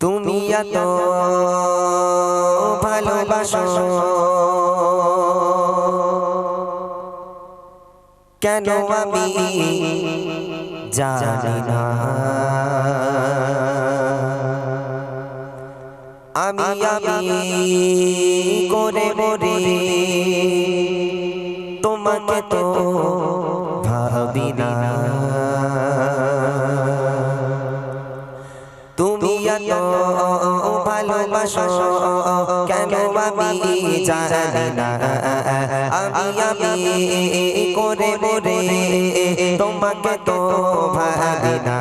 তুমি এত ভালোবাসো কেন আমি জানি না। আমি করে মরে তোমাকে তো ভাবি না। তুমি এত ভালোবাসো কেন আমি জানি না। আমি করে মরে তোমাকে তো ভাবি না।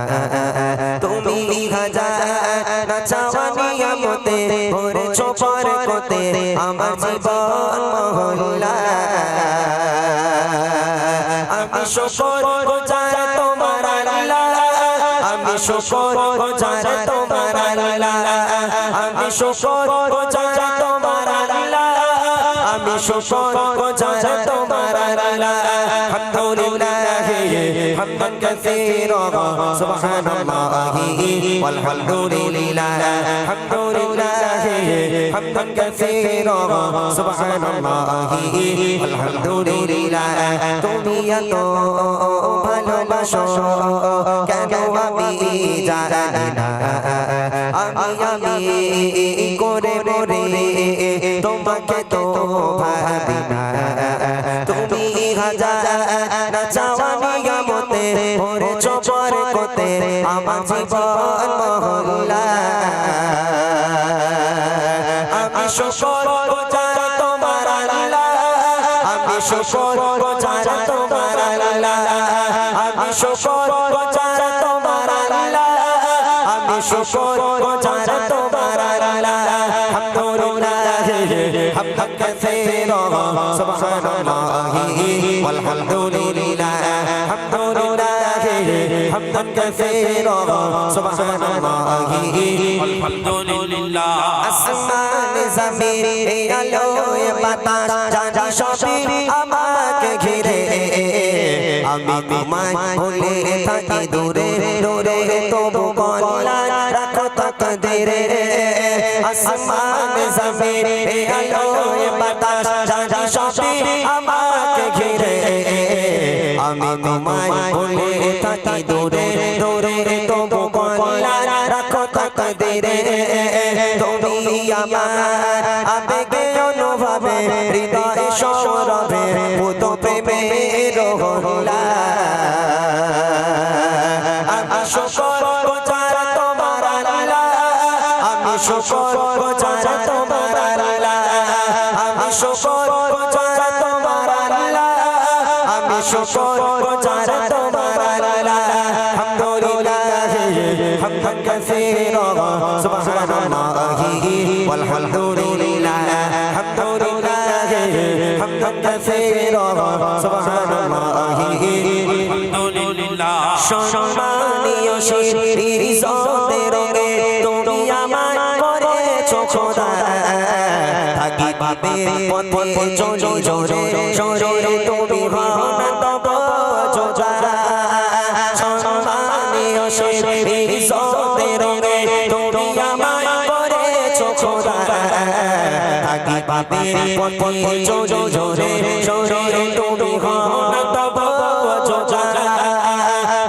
তুমি হাজার চাওয়ানি আমতে ভরেছো বরকতে আমার জীবন মহল্লা। আমি শুকর গুজার তোমার আল্লাহ, আমি শুকর গুজার তোমার আল্লাহ, আমি শুকর গুজার তোমার আল্লাহ, আমি শুকর গুজার তোমার আল্লাহ। আলহামদুলিল্লাহ হামদান কাসীরা সুবহানাল্লাহি ওয়ালহামদুলিল্লাহ। আলহামদুলিল্লাহ হামদান কাসীরা সুবহানাল্লাহি ওয়ালহামদুলিল্লাহ। তুমি এত ভালোবাসো কেন আমি জানি না। আমি করে মরে তোমাকে তো ভাবি না। তুমি হাজার চাওয়ানি আমতে ভরেছো বরকতে আমার জীবন মহল্লা। আমি শুকর গুজার তোমার আল্লাহ, আমি শুকর গুজার তোমার আল্লাহ, আমি শুকর গুজার তোমার আল্লাহ, আমি শুকর গুজার তোমার আল্লাহ। আলহামদুলিল্লাহ হামদান কাসীরা সুবহানাল্লাহি ওয়ালহামদুলিল্লাহ। আলহামদুলিল্লাহ হামদান কাসীরা সুবহানাল্লাহি ওয়ালহামদুলিল্লাহ। আসমান জমিন আলো বাতাস জানি সবই আমাকে ঘিরে। আমি তোমায় ভুলে থাকি দূরে দূরে তবু কল্যাণ রাখো তাকদীরে। আসমান জমিন আলো বাতাস জানি সবই আমাকে ঘিরে। আমি তোমায় ভুলে থাকি দূরে দূরে তবু কল্যাণ রাখো তাকদীরে। তুমি আমার আবেগে অনুভবে হৃদয় সৌরভে পুত প্রেমের হল্লা। আমি শুকর গুজার তোমার আল্লাহ, আমি শুকর গুজার তোমার আল্লাহ, আমি শুকর গুজার তোমার আল্লাহ, আমি শুকর গুজার তোমার আল্লাহ। আলহামদুলিল্লাহ হামদান কাসীরা সুবহানাল্লাহি ওয়ালহামদুলিল্লাহ। আলহামদুলিল্লাহ হামদান কাসীরা সুবহানাল্লাহি ওয়ালহামদুলিল্লাহ। সম্মানীয় শির ইজ্জতের রঙে তুমি আমায় করেছো খোদা। থাকি পাপের পথে চলি জোরে জোরে তুমি হও না তব যোজা। সম্মানীয় শির ইজ্জতের রঙে তুমি আমায় করেছো খোদা। থাকি পাপের পথে চলি জোরে জোরে তুমি হও না তব যোজা।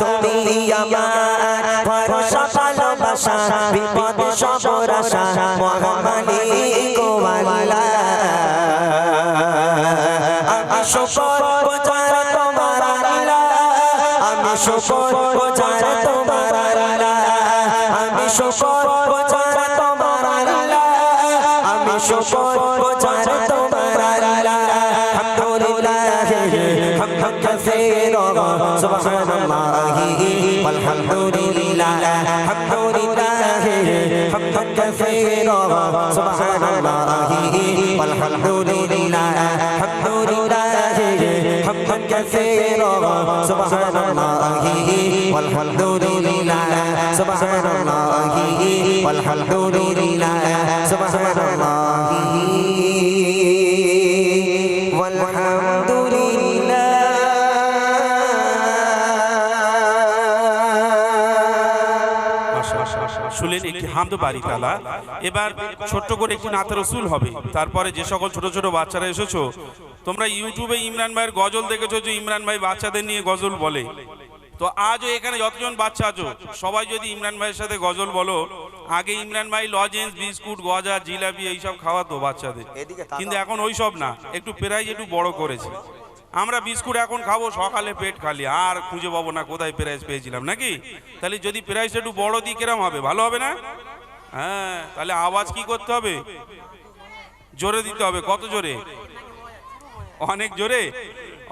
তুমি আমার ভরসা ভালোবাসা বিপদে সবর আশা মহামালিক ওয়ালা। আমি শুকর গুজার তোমার আল্লাহ, আমি শুকর গুজার তোমার আল্লাহ, আমি শুকর গুজার তোমার আল্লাহ, আমি শুকর গুজার তোমার আল্লাহ। আলহামদুলিল্লাহ হামদান কাসীরা সুবহানাল্লাহি ওয়ালহামদুলিল্লাহ। আলহামদুলিল্লাহ হামদান কাসীরা সুবহানাল্লাহি ওয়ালহামদুলিল্লাহ। আলহামদুলিল্লাহ হামদান কাসীরা সুবহানাল্লাহি ওয়ালহামদুলিল্লাহ। সুবহানাল্লাহি ওয়ালহামদুলিল্লাহ। সুবহানাল্লাহি ওয়ালহামদুলিল্লাহ। মাশাআল্লাহ। শুনলেন একটি হামদ বাড়ি তালা। এবার ছোট্ট করে একটি নাতে রসুল হবে। তারপরে যে সকল ছোট ছোট বাচ্চারা এসেছো, তোমরা ইউটিউবে ইমরান ভাইয়ের গজল দেখেছো যে ইমরান ভাই বাচ্চাদের নিয়ে গজল বলে। তো আজও এখানে যতজন বাচ্চা আছো সবাই যদি ইমরান ভাইয়ের সাথে গজল বলো। আগে ইমরান ভাই লজেন্স, বিস্কুট, গজা, জিলাপি এইসব খাওয়াতো বাচ্চাদের, কিন্তু এখন ওই সব না, একটু প্রাইজ একটু বড় করেছে। আমরা বিস্কুট এখন খাবো সকালে পেট খালি, আর খুঁজে পাবো না কোথায় প্রাইজ পেয়েছিলাম নাকি। তাহলে যদি প্রাইজটা একটু বড় দিই কিরম হবে, ভালো হবে না? হ্যাঁ, তাহলে আওয়াজ কি করতে হবে? জোরে দিতে হবে। কত জোরে? অনেক জোরে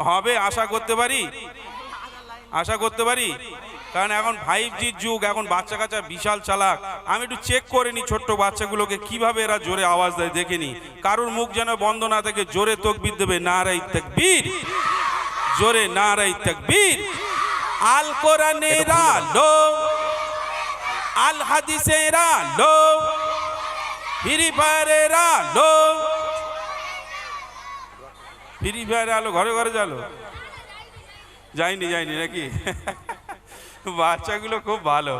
হবে, আশা করতে পারি, আশা করতে পারি। কারণ এখন 5G যুগ, এখন বাচ্চা কাচ্চা বিশাল চালাক। আমি একটু চেক করে নি ছোট্ট বাচ্চাগুলোকে কিভাবে এরা জোরে আওয়াজ দেয় দেখে নি। কারোর মুখ যেন বন্ধ না থাকে, জোরে তাকবীর দেবে, নারায়ে তাকবীর, জোরে নারায়ে তাকবীর। আল কোরআনের আলো, আল হাদিসের আলো, ফ্রি ফায়ারের আলো, ফ্রি ফায়ারের আলো ঘরে ঘরে জালো। যাইনি নাকি? বাচ্চাগুলো খুব ভালো,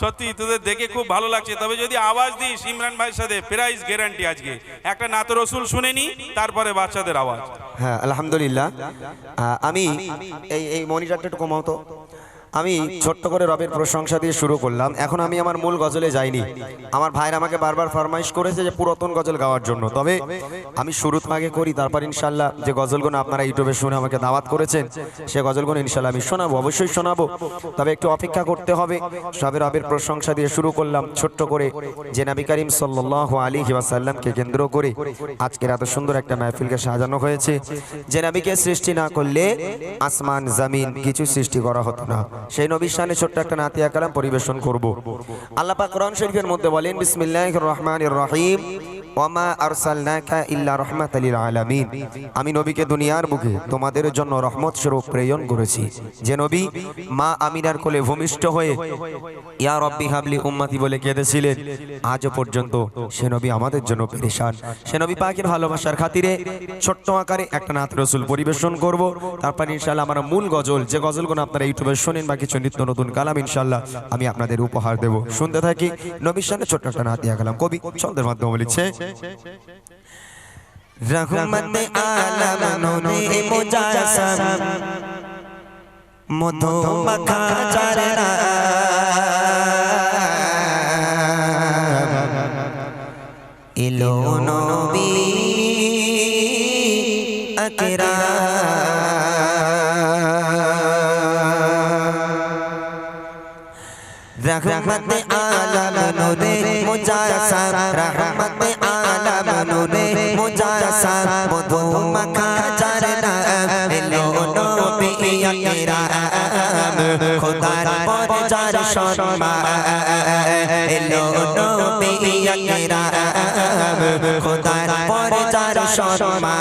সত্যি তোদের দেখে খুব ভালো লাগছে। তবে যদি আওয়াজ দিস ইমরান ভাইয়ের সাথে, প্রাইজ গ্যারান্টি। আজকে একটা নাত রসুল শুনে নি, তারপরে বাচ্চাদের আওয়াজ। হ্যাঁ আলহামদুলিল্লাহ। আমি এই মনিটরটা একটু কমাও তো। আমি ছোট্ট করে রবের প্রশংসা দিয়ে শুরু করলাম। এখন আমি আমার মূল গজলে যাইনি। আমার ভাইরা আমাকে বারবার ফরমাইশ করেছে যে পুরাতন গজল গাওয়ার জন্য। তবে আমি শুরুতে আগে করি, তারপর ইনশাল্লাহ যে গজলগুলো আপনারা ইউটিউবে শুনে আমাকে দাওয়াত করেছেন সে গজলগুলো ইনশাল্লাহ আমি শোনাবো, অবশ্যই শোনাবো। তবে একটু অপেক্ষা করতে হবে। সবে রবের প্রশংসা দিয়ে শুরু করলাম ছোট্ট করে, যে নবী করিম সাল্লাল্লাহু আলাইহি ওয়াসাল্লামকে কেন্দ্র করে আজকের এত সুন্দর একটা মাহফিলকে সাজানো হয়েছে। যে নবীকে সৃষ্টি না করলে আসমান জমিন কিছু সৃষ্টি করা হতো না। সেই নবীর শানে ছোট্ট একটা নাতিয়া কালাম পরিবেশন করব। আল্লাহ পাক কোরআন শরীফের মধ্যে বলেন, বিসমিল্লাহির রহমানির রহিম, ওয়ামা আরসালনাকা ইল্লা রাহমাতাল লিল আলামিন। আমি নবীকে দুনিয়ার বুকে তোমাদের জন্য রহমত স্বরূপ প্রেরণ করেছি। যে নবী মা আমিনার কোলে ভূমিষ্ঠ হয়ে ইয়া রব্বি হাবলি উম্মতি বলে কেঁদেছিলেন, আজও পর্যন্ত সে নবী আমাদের জন্য পেরেশান। সে নবী পাকের ভালোবাসার খাতিরে ছোট্ট আকারে একটা নাত রসুল পরিবেশন করব। তারপর ইনশাআল্লাহ আমরা মূল গজল, যে গজলগুলো আপনারা ইউটিউবে শোনেন বা কিছু নিত্য নতুন কালাম ইনশাআল্লাহ আমি আপনাদের উপহার দেব। শুনতে থাকি নবীর শানে ছোট্ট একটা নাতিয়া কালাম। কবি ছন্দের মাধ্যমে লিখছে, রহমত আলম নূরে মুজাসসাম মধু মাখা ঝরনা ইলো নবী আকরাম। रहमत आलम नूरे मुजासम, रहमत आलम नूरे मुजासम मधु मखा झरना लो नबी अकराम। खुदार पर जार शर्मा लो नबी अकराम, खुदार पर जार शर्मा।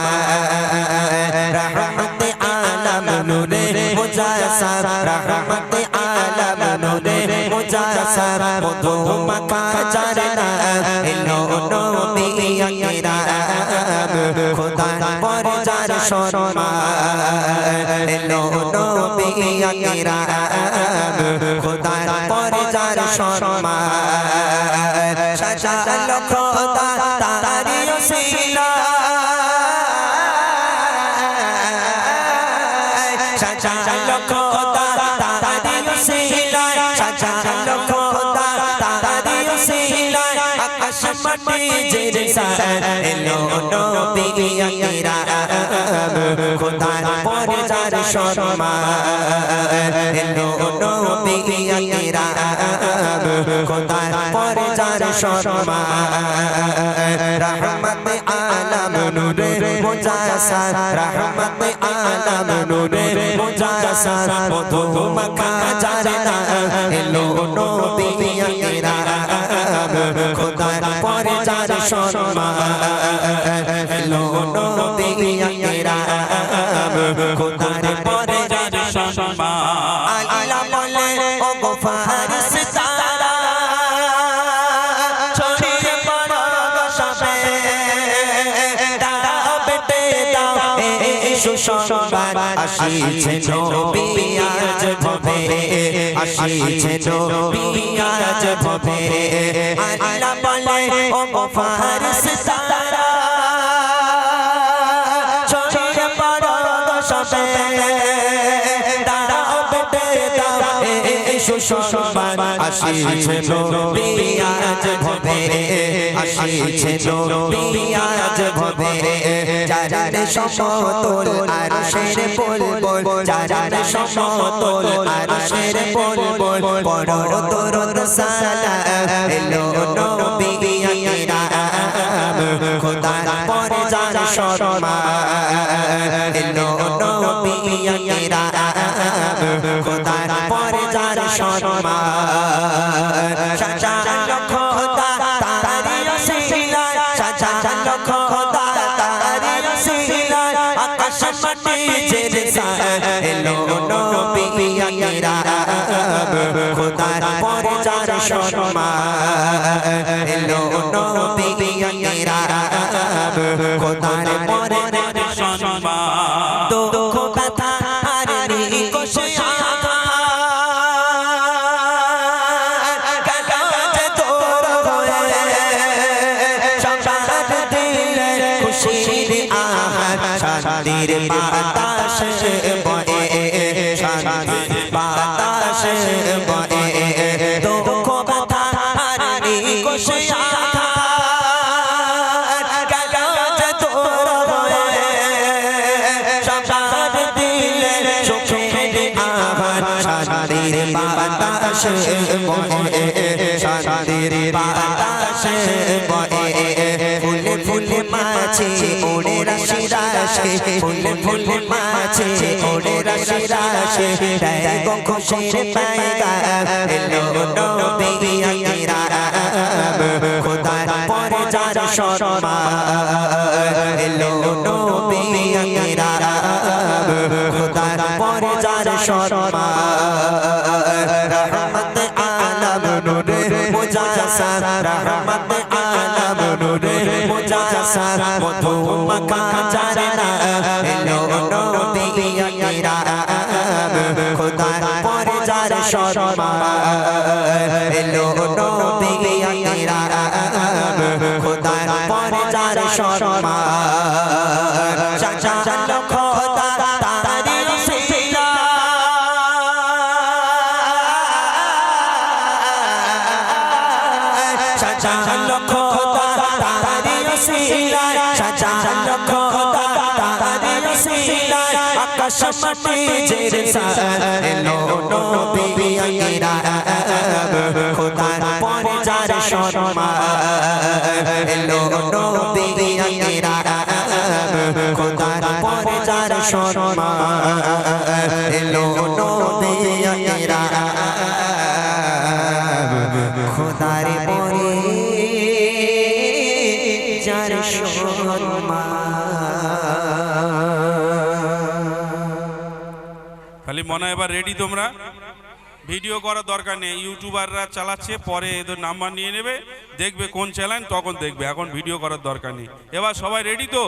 रहमत आलम नूरे मुजासम, रहमत आलम नूरे मुजासम मधु मखा झरना लो नबी अकराम। खुदा पर जार शर्मा लो नबी अकराम, खुदा पर जार शर्मा। सजालो खुदा तारी उसीला, सजालो खुदा तारी उसीला, सजालो खुदा तारी उसीला। आकाश माटी जैसा लो नबी अकराम, खुदा पर जार शर्मा लो नबी अकराम, खुदा पर जार शर्मा। रहमत आलम नूरे मुजासम, रहमत आलम नूरे मुजासम मधु मखा झरना लो नबी अकराम। खुदा पर जार शर्मा लो नबी अकराम, खुदा पर जार शर्मा। अल्लाह बोले ओ गफार सितारा छोड़िए पड़ो शबे दाओ बेटे दाओ সুসংবাদ আসিছে নবী আজ ভবে আসিছে নবী আজ ভবে আল্লাহ বলে ও ফারিস্তারা ছড়িয়ে পড়ো সবে দাও বেটে দাও এই সুসংবাদ আসিছে নবী আজ ভবে আসিছে নবী আজ ভবে যার সমতল আরশের বুলবুল যার সমতল আরশের বুলবুল পড়ো দরুদ সালাম এলো নবী আকরাম খোদার পরে যার সম্মান এলো নবী আকরাম খোদার পরে যার সম্মান সাজা খোদা তারি ওসিলা সাজা খোদা তারি ওসিলা আকাশ মাটি জেরসা এলো নবী আকরাম খোদার পরে যার সম্মান এলো নবী আকরাম খোদার পরে যার সম্মান দুঃখ ব্যথা আর নিকষ শান্তির বাতাস বয়ে শান্তির বাতাস বয়ে দুঃখ ব্যথা আর নিকষ শান্তির বাতাস বয়ে শান্তির বাতাস বয়ে ফুলে ফুলে মাছি ওড়ে রাশি রাশি ফুলে ফুলে মাছি ওড়ে রাশি রাশি দেয় খুশির পায়গা এলো নবী আকরাম খোদার পরে যার সম্মান এলো নবী আকরাম খোদার পরে যার সম্মান রহমত আলম নূরে মুজাসসার রহমত আলম নূরে মুজাসসার মধু মাখা চারনা এলো নবী আকরাম খোদার পরে যার সম্মান এলো নবী আকরাম খোদার পরে যার সম্মান সাজা খোদা তারি ওসিলা সাজা খোদা তারি ওসিলা সাজা খোদা তারি ওসিলা আকাশ মাটি জেরসা এলো নবী আকরাম খোদার পরে যার সম্মান এলো নবী আকরাম খোদার পরে যার সম্মান এলো নবী আকরাম খোদার পরে যার সম্মান খালি মনে হয় এবার রেডি তোমরা ভিডিও করার দরকার নেই ইউটিউবাররা চালাচ্ছে পরে এদের নাম্বার নিয়ে নেবে দেখবে কোন চ্যানেল তখন দেখবে এখন ভিডিও করার দরকার নেই এবার সবাই রেডি তো